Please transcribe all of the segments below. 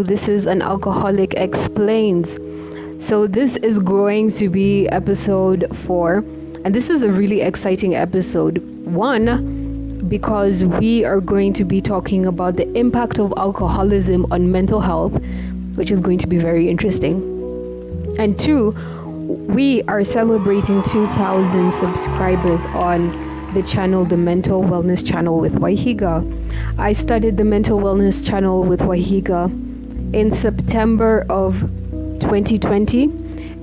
This is an Alcoholic Explains. So this is going to be episode 4, and this is a really exciting episode. One, because we are going to be talking about the impact of alcoholism on mental health, which is going to be very interesting. And 2, we are celebrating 2,000 subscribers on the channel, the Mental Wellness channel with Waihiga. I started the Mental Wellness channel with Waihiga in September of 2020.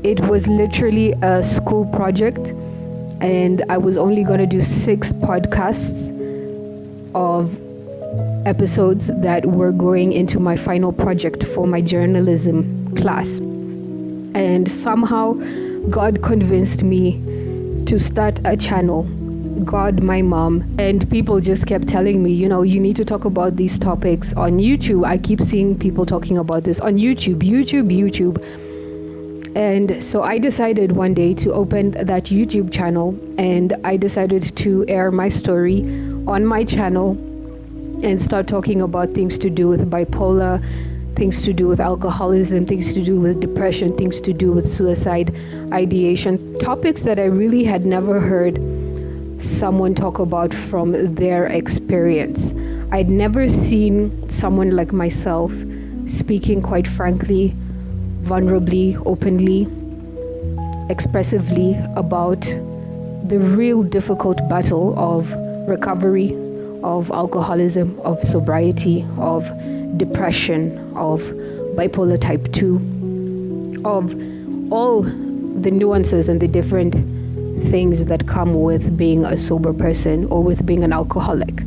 It was literally a school project, and I was only going to do 6 podcasts of episodes that were going into my final project for my journalism class. And somehow God convinced me to start a channel. God, my mom, and people just kept telling me, you need to talk about these topics on YouTube. I keep seeing people talking about this on YouTube. And so I decided one day to open that YouTube channel, and I decided to air my story on my channel and start talking about things to do with bipolar, things to do with alcoholism, things to do with depression, things to do with suicide, ideation, topics that I really had never heard someone talk about from their experience. I'd never seen someone like myself speaking quite frankly, vulnerably, openly, expressively about the real difficult battle of recovery, of alcoholism, of sobriety, of depression, of bipolar type 2, of all the nuances and the different things that come with being a sober person or with being an alcoholic.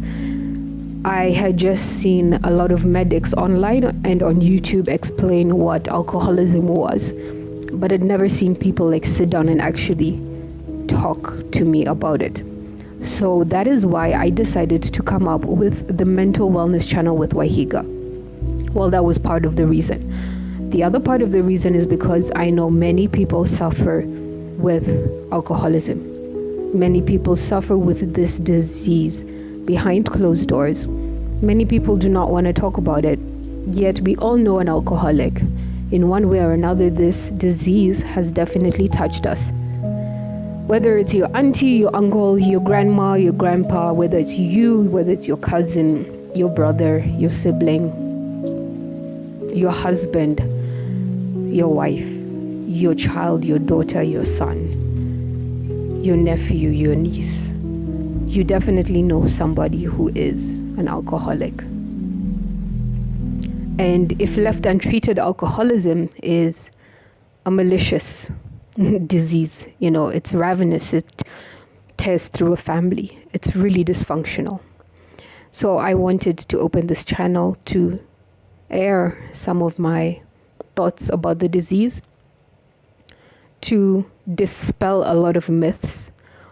I had just seen a lot of medics online and on YouTube explain what alcoholism was, but I'd never seen people sit down and actually talk to me about it. So that is why I decided to come up with the Mental Wellness channel with Waihiga. Well, that was part of the reason. The other part of the reason is because I know many people suffer with alcoholism. Many people suffer with this disease behind closed doors. Many people do not want to talk about it, yet we all know an alcoholic. In one way or another, this disease has definitely touched us. Whether it's your auntie, your uncle, your grandma, your grandpa, whether it's you, whether it's your cousin, your brother, your sibling, your husband, your wife, your child, your daughter, your son, your nephew, your niece. You definitely know somebody who is an alcoholic. And if left untreated, alcoholism is a malicious disease. It's ravenous. It tears through a family. It's really dysfunctional. So I wanted to open this channel to air some of my thoughts about the disease, to dispel a lot of myths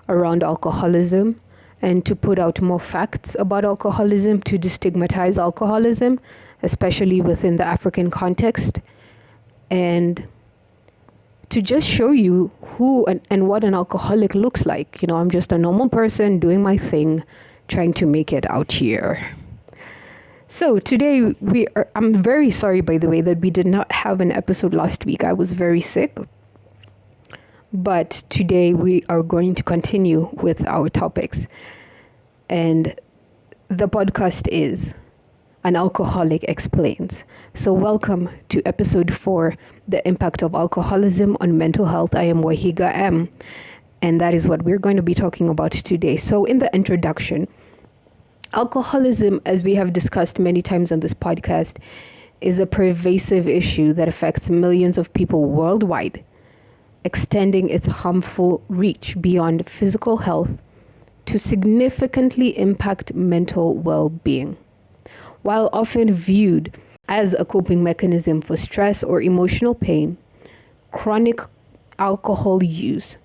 around alcoholism, and to put out more facts about alcoholism, to destigmatize alcoholism, especially within the African context, and to just show you who and what an alcoholic looks like. I'm just a normal person doing my thing, trying to make it out here. So today I'm very sorry, by the way, that we did not have an episode last week. I was very sick. But today we are going to continue with our topics. And the podcast is An Alcoholic Explains. So welcome to episode 4, The Impact of Alcoholism on Mental Health. I am Waihiga M, and that is what we're going to be talking about today. So in the introduction, alcoholism, as we have discussed many times on this podcast, is a pervasive issue that affects millions of people worldwide, extending its harmful reach beyond physical health to significantly impact mental well-being. While often viewed as a coping mechanism for stress or emotional pain, chronic alcohol use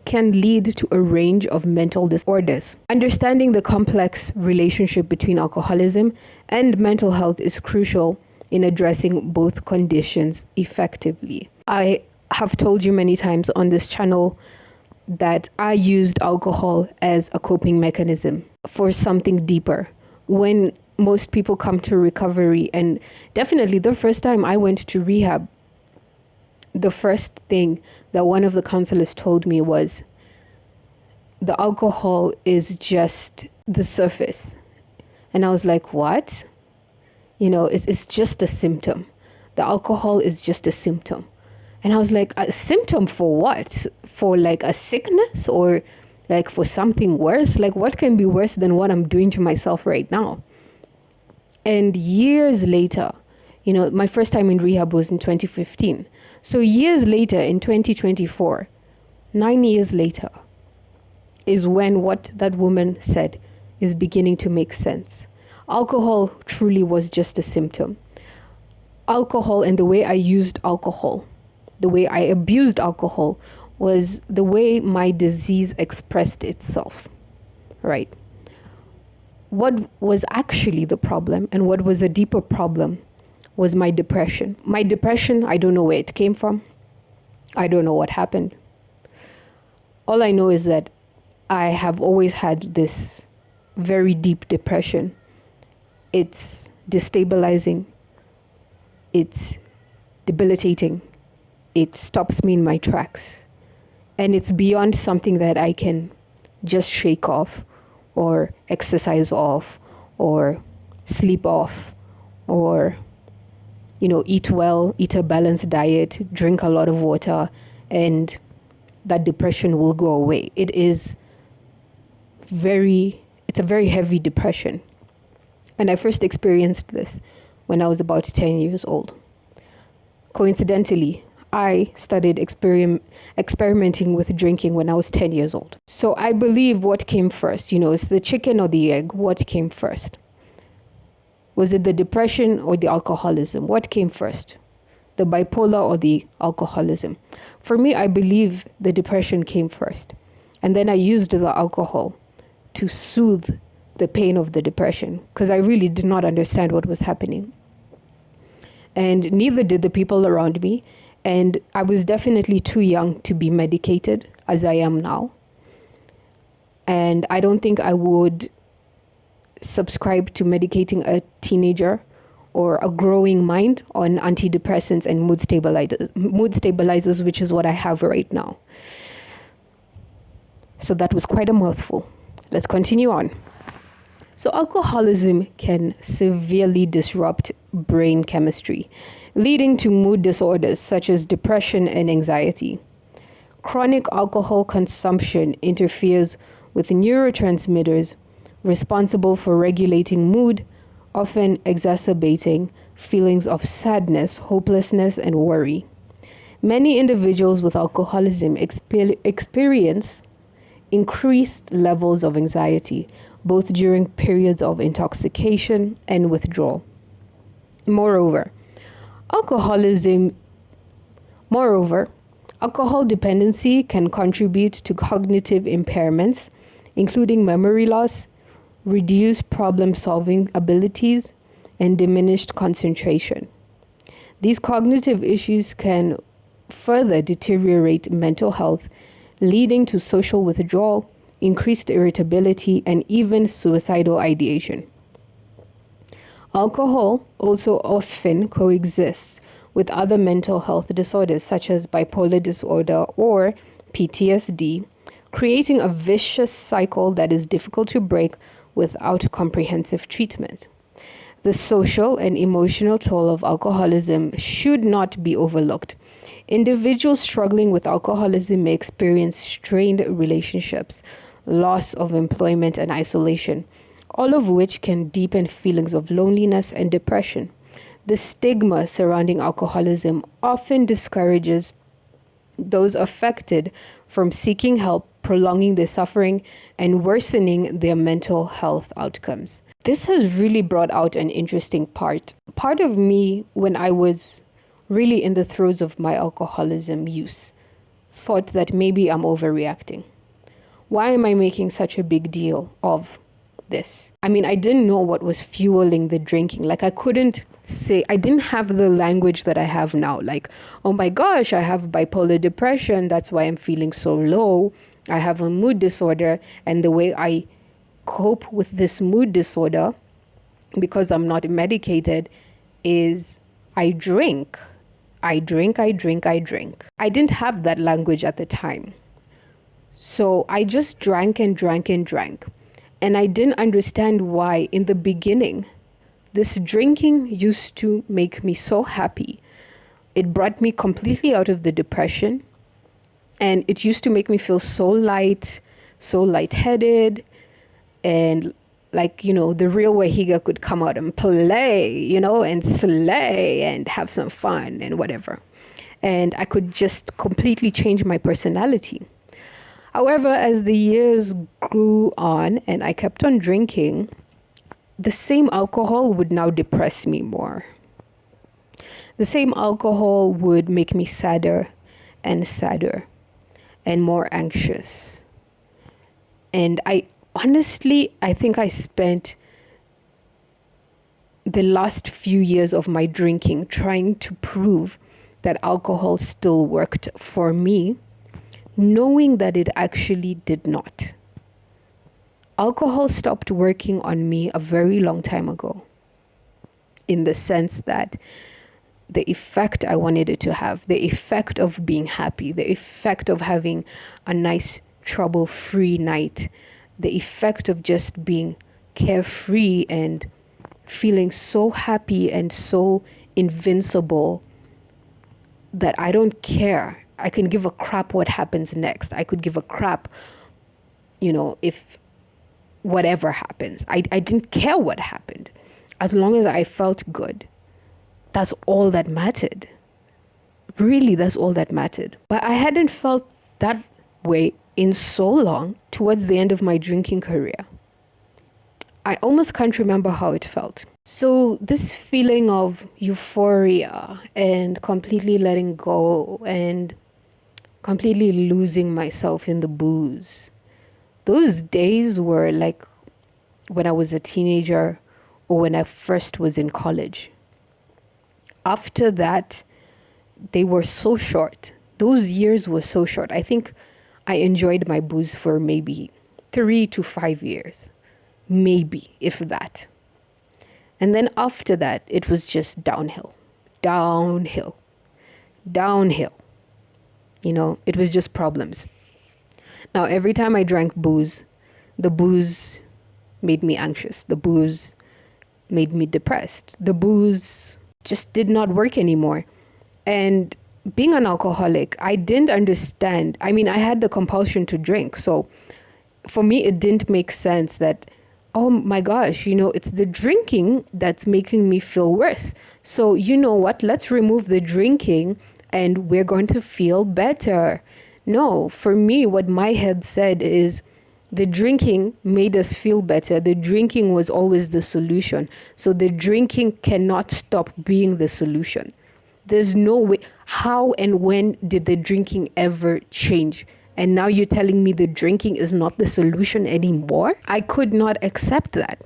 can lead to a range of mental disorders. Understanding the complex relationship between alcoholism and mental health is crucial in addressing both conditions effectively. I have told you many times on this channel that I used alcohol as a coping mechanism for something deeper. When most people come to recovery. And definitely the first time I went to rehab, the first thing that one of the counselors told me was, the alcohol is just the surface. And I was like, what? It's just a symptom. The alcohol is just a symptom. And I was like, a symptom for what? For like a sickness, or like for something worse? Like, what can be worse than what I'm doing to myself right now? And years later, my first time in rehab was in 2015. So years later, in 2024, 9 years later, is when what that woman said is beginning to make sense. Alcohol truly was just a symptom. Alcohol, and the way I used alcohol, the way I abused alcohol, was the way my disease expressed itself, right? What was actually the problem, and what was a deeper problem, was my depression. My depression, I don't know where it came from. I don't know what happened. All I know is that I have always had this very deep depression. It's destabilizing. It's debilitating. It stops me in my tracks. And it's beyond something that I can just shake off, or exercise off, or sleep off, or, eat well, eat a balanced diet, drink a lot of water, and that depression will go away. It's a very heavy depression. And I first experienced this when I was about 10 years old. Coincidentally, I started experimenting with drinking when I was 10 years old. So I believe what came first, it's the chicken or the egg. What came first? Was it the depression or the alcoholism? What came first? The bipolar or the alcoholism? For me, I believe the depression came first. And then I used the alcohol to soothe the pain of the depression, because I really did not understand what was happening. And neither did the people around me. And I was definitely too young to be medicated as I am now. And I don't think I would subscribe to medicating a teenager or a growing mind on antidepressants and mood stabilizers, which is what I have right now. So that was quite a mouthful. Let's continue on. So alcoholism can severely disrupt brain chemistry, leading to mood disorders such as depression and anxiety. Chronic alcohol consumption interferes with neurotransmitters responsible for regulating mood, often exacerbating feelings of sadness, hopelessness, and worry. Many individuals with alcoholism experience increased levels of anxiety, both during periods of intoxication and withdrawal. Moreover, alcohol dependency can contribute to cognitive impairments, including memory loss, reduced problem-solving abilities, and diminished concentration. These cognitive issues can further deteriorate mental health, leading to social withdrawal, increased irritability, and even suicidal ideation. Alcohol also often coexists with other mental health disorders such as bipolar disorder or PTSD, creating a vicious cycle that is difficult to break without comprehensive treatment. The social and emotional toll of alcoholism should not be overlooked. Individuals struggling with alcoholism may experience strained relationships, loss of employment, and isolation, all of which can deepen feelings of loneliness and depression. The stigma surrounding alcoholism often discourages those affected from seeking help, prolonging their suffering and worsening their mental health outcomes. This has really brought out an interesting part. Part of me, when I was really in the throes of my alcoholism use, thought that maybe I'm overreacting. Why am I making such a big deal of this? I mean, I didn't know what was fueling the drinking. Like, I didn't have the language that I have now. Like, oh my gosh, I have bipolar depression. That's why I'm feeling so low. I have a mood disorder. And the way I cope with this mood disorder because I'm not medicated, is I drink. I drink, I drink, I drink. I didn't have that language at the time. So I just drank and drank and drank. And I didn't understand why in the beginning, this drinking used to make me so happy. It brought me completely out of the depression. And it used to make me feel so light, so lightheaded. And like, the real Waihiga could come out and play, and slay and have some fun and whatever. And I could just completely change my personality. However, as the years grew on and I kept on drinking, the same alcohol would now depress me more. The same alcohol would make me sadder and sadder and more anxious. And I think I spent the last few years of my drinking trying to prove that alcohol still worked for me, knowing that it actually did not. Alcohol stopped working on me a very long time ago, in the sense that the effect I wanted it to have, the effect of being happy, the effect of having a nice trouble-free night, the effect of just being carefree and feeling so happy and so invincible that I don't care. I can give a crap what happens next. I could give a crap, if whatever happens. I didn't care what happened. As long as I felt good, that's all that mattered. Really, that's all that mattered. But I hadn't felt that way in so long towards the end of my drinking career. I almost can't remember how it felt. So this feeling of euphoria and completely letting go and completely losing myself in the booze, those days were like when I was a teenager or when I first was in college. After that, they were so short. Those years were so short. I think I enjoyed my booze for maybe 3 to 5 years. Maybe, if that. And then after that, it was just downhill. It was just problems. Now, every time I drank booze, the booze made me anxious. The booze made me depressed. The booze just did not work anymore. And being an alcoholic, I didn't understand. I mean, I had the compulsion to drink. So for me, it didn't make sense that, oh my gosh, it's the drinking that's making me feel worse. So you know what? Let's remove the drinking and we're going to feel better. No, for me, what my head said is the drinking made us feel better. The drinking was always the solution. So the drinking cannot stop being the solution. There's no way. How and when did the drinking ever change? And now you're telling me the drinking is not the solution anymore? I could not accept that.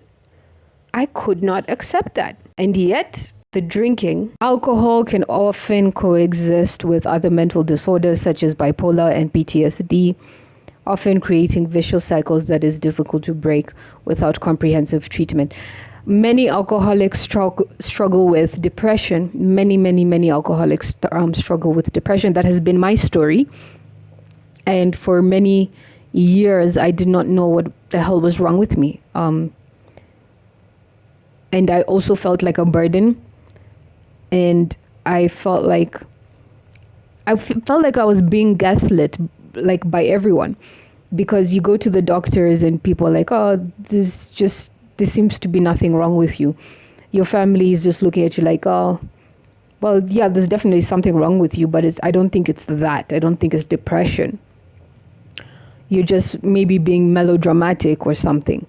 And yet, the drinking, alcohol can often coexist with other mental disorders such as bipolar and PTSD, often creating vicious cycles that is difficult to break without comprehensive treatment. Many alcoholics struggle with depression. Many alcoholics struggle with depression. That has been my story. And for many years, I did not know what the hell was wrong with me. And I also felt like a burden. And I felt like I was being gaslit, like by everyone, because you go to the doctors and people are like, oh, there seems to be nothing wrong with you. Your family is just looking at you like, oh, well, yeah, there's definitely something wrong with you, but I don't think it's that. I don't think it's depression. You're just maybe being melodramatic or something.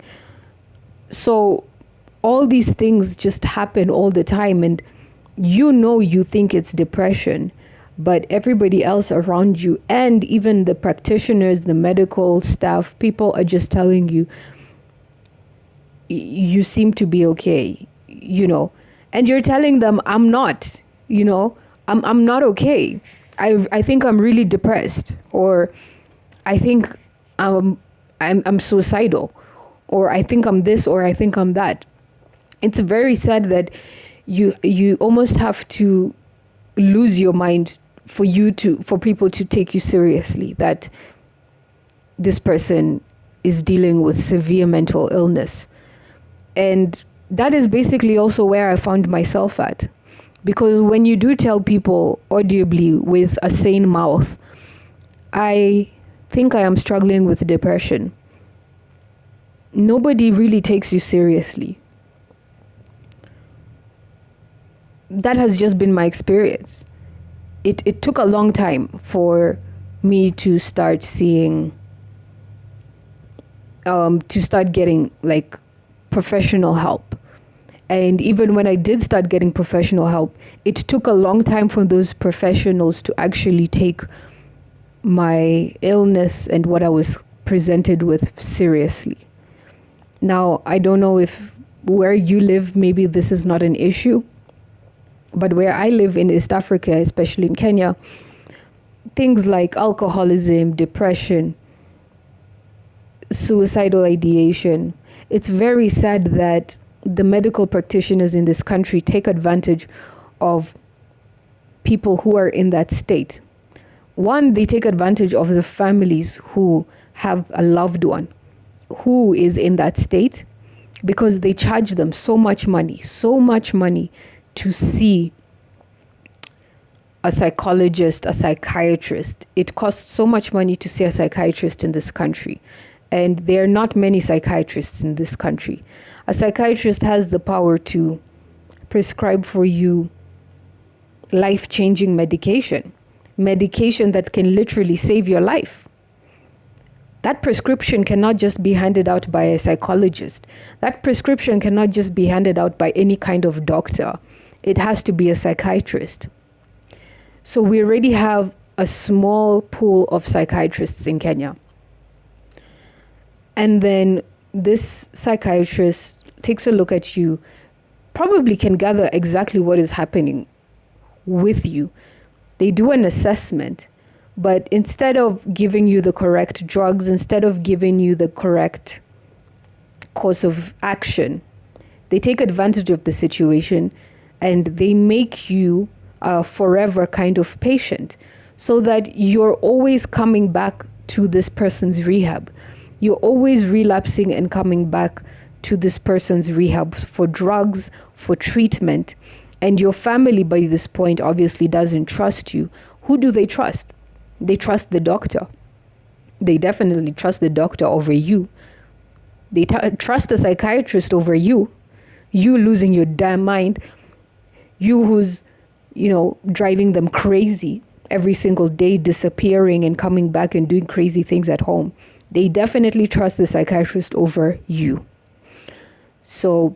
So all these things just happen all the time, and you think it's depression, but everybody else around you and even the practitioners, the medical staff, people are just telling you, you seem to be okay, and you're telling them, I'm not, I'm not okay. I think I'm really depressed, or I think I'm suicidal, or I think I'm this, or I think I'm that. It's very sad that you almost have to lose your mind for people to take you seriously, that this person is dealing with severe mental illness. And that is basically also where I found myself at. Because when you do tell people audibly with a sane mouth, I think I am struggling with depression, nobody really takes you seriously. That has just been my experience. It took a long time for me to start seeing, to start getting like professional help. And even when I did start getting professional help, it took a long time for those professionals to actually take my illness and what I was presented with seriously. Now, I don't know if where you live, maybe this is not an issue, but where I live in East Africa, especially in Kenya, things like alcoholism, depression, suicidal ideation, it's very sad that the medical practitioners in this country take advantage of people who are in that state. One, they take advantage of the families who have a loved one who is in that state, because they charge them so much money to see a psychologist, a psychiatrist. It costs so much money to see a psychiatrist in this country. And there are not many psychiatrists in this country. A psychiatrist has the power to prescribe for you life-changing medication that can literally save your life. That prescription cannot just be handed out by a psychologist. That prescription cannot just be handed out by any kind of doctor. It has to be a psychiatrist. So we already have a small pool of psychiatrists in Kenya. And then this psychiatrist takes a look at you, probably can gather exactly what is happening with you. They do an assessment, but instead of giving you the correct drugs, instead of giving you the correct course of action, they take advantage of the situation and they make you a forever kind of patient, so that you're always coming back to this person's rehab. You're always relapsing and coming back to this person's rehab for drugs, for treatment. And your family by this point obviously doesn't trust you. Who do they trust? They trust the doctor. They definitely trust the doctor over you. They trust a psychiatrist over you. You losing your damn mind. You who's, driving them crazy every single day, disappearing and coming back and doing crazy things at home. They definitely trust the psychiatrist over you. So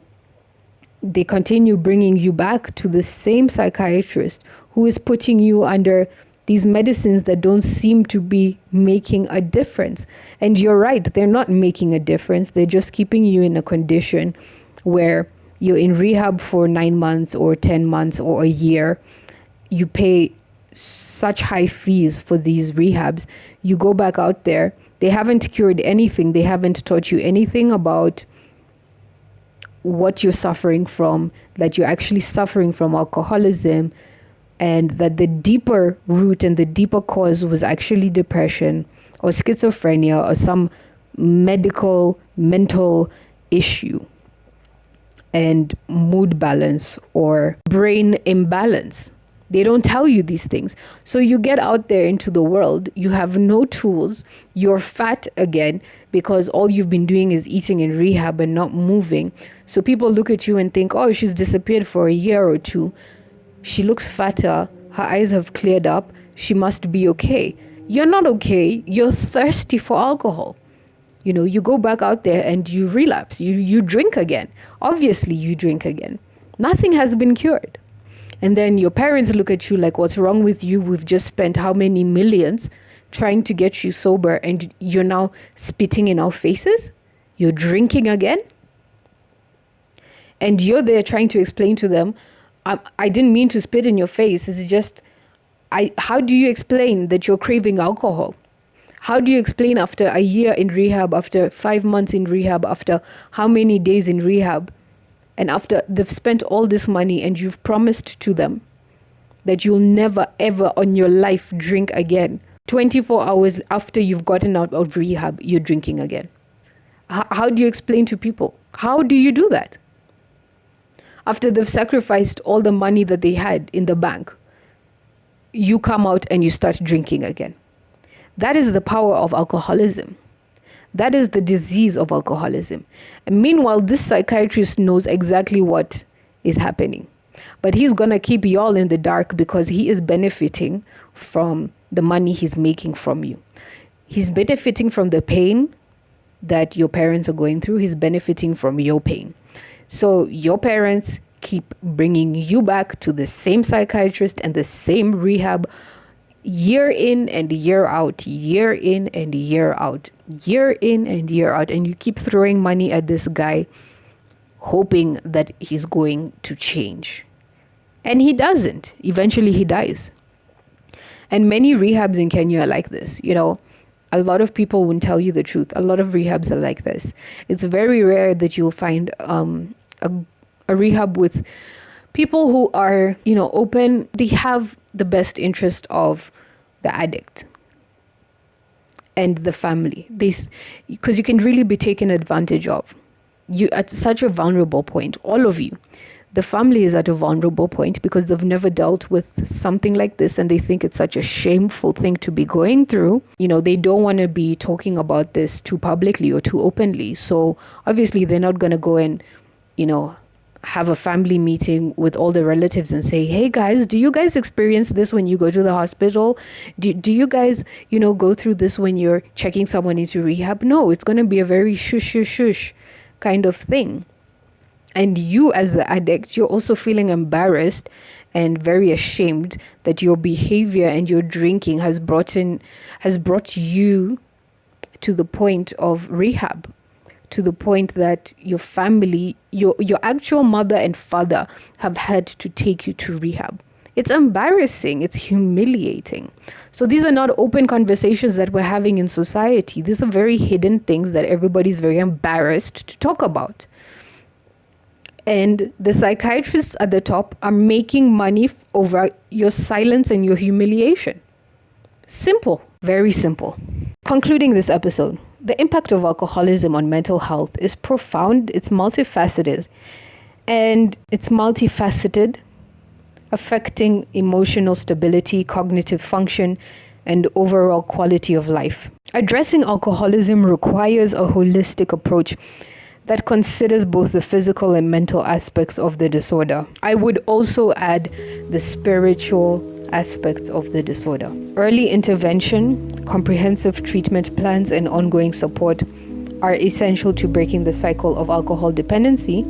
they continue bringing you back to the same psychiatrist who is putting you under these medicines that don't seem to be making a difference. And you're right, they're not making a difference. They're just keeping you in a condition where you're in rehab for 9 months or 10 months or a year. You pay such high fees for these rehabs. You go back out there. They haven't cured anything. They haven't taught you anything about what you're suffering from, that you're actually suffering from alcoholism, and that the deeper root and the deeper cause was actually depression or schizophrenia or some mental issue and mood balance or brain imbalance. They don't tell you these things. So you get out there into the world, you have no tools, you're fat again because all you've been doing is eating in rehab and not moving. So people look at you and think, oh, she's disappeared for a year or two. She looks fatter, her eyes have cleared up, she must be okay. You're not okay, you're thirsty for alcohol. You go back out there and you relapse, you drink again. Obviously you drink again. Nothing has been cured. And then your parents look at you like, what's wrong with you? We've just spent how many millions trying to get you sober and you're now spitting in our faces? You're drinking again? And you're there trying to explain to them, I didn't mean to spit in your face. It's just, how do you explain that you're craving alcohol? How do you explain after a year in rehab, after 5 months in rehab, after how many days in rehab, And after they've spent all this money and you've promised to them that you'll never ever on your life drink again, 24 hours after you've gotten out of rehab, you're drinking again. How do you explain to people? How do you do that? After they've sacrificed all the money that they had in the bank, you come out and you start drinking again. That is the power of alcoholism. That is the disease of alcoholism. And meanwhile, this psychiatrist knows exactly what is happening. But he's going to keep y'all in the dark because he is benefiting from the money he's making from you. He's benefiting from the pain that your parents are going through. He's benefiting from your pain. So your parents keep bringing you back to the same psychiatrist and the same rehab year in and year out, year in and year out, year in and year out. And you keep throwing money at this guy, hoping that he's going to change. And he doesn't. Eventually he dies. And many rehabs in Kenya are like this. You know, a lot of people won't tell you the truth. A lot of rehabs are like this. It's very rare that you'll find a rehab with people who are, you know, open. They have the best interest of the addict and the family. Because you can really be taken advantage of. You at such a vulnerable point, all of you. The family is at a vulnerable point because they've never dealt with something like this and they think it's such a shameful thing to be going through. You know, they don't want to be talking about this too publicly or too openly. So obviously they're not going to go and, you know, have a family meeting with all the relatives and say, hey guys, do you guys experience this when you go to the hospital? Do you guys, you know, go through this when you're checking someone into rehab? No, it's going to be a very shush kind of thing. And you as the addict, you're also feeling embarrassed and very ashamed that your behavior and your drinking has brought you to the point of rehab, to the point that your family, your actual mother and father have had to take you to rehab. It's embarrassing. It's humiliating. So these are not open conversations that we're having in society. These are very hidden things that everybody's very embarrassed to talk about. And the psychiatrists at the top are making money over your silence and your humiliation. Simple, very simple. Concluding this episode, the impact of alcoholism on mental health is profound, it's multifaceted, affecting emotional stability, cognitive function, and overall quality of life. Addressing alcoholism requires a holistic approach that considers both the physical and mental aspects of the disorder. I would also add the spiritual aspects of the disorder. Early intervention, comprehensive treatment plans, and ongoing support are essential to breaking the cycle of alcohol dependency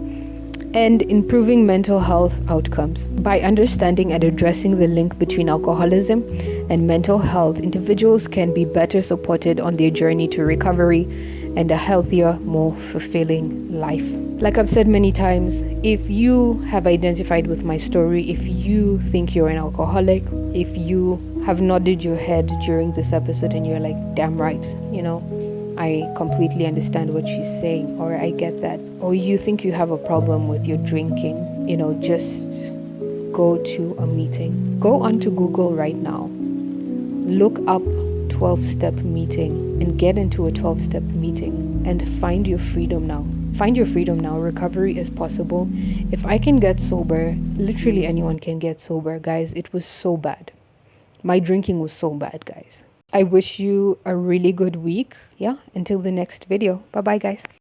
and improving mental health outcomes. By understanding and addressing the link between alcoholism and mental health, individuals can be better supported on their journey to recovery and a healthier, more fulfilling life. Like I've said many times, if you have identified with my story, if you think you're an alcoholic, if you have nodded your head during this episode and you're like, damn right, you know, I completely understand what she's saying, or I get that, or you think you have a problem with your drinking, you know, just go to a meeting. Go onto Google right now. Look up 12-step meeting and get into a 12-step meeting and find your freedom now. Find your freedom now. Recovery is possible. If I can get sober, literally anyone can get sober, guys. It was so bad. My drinking was so bad, guys. I wish you a really good week. Yeah, until the next video. Bye-bye, guys.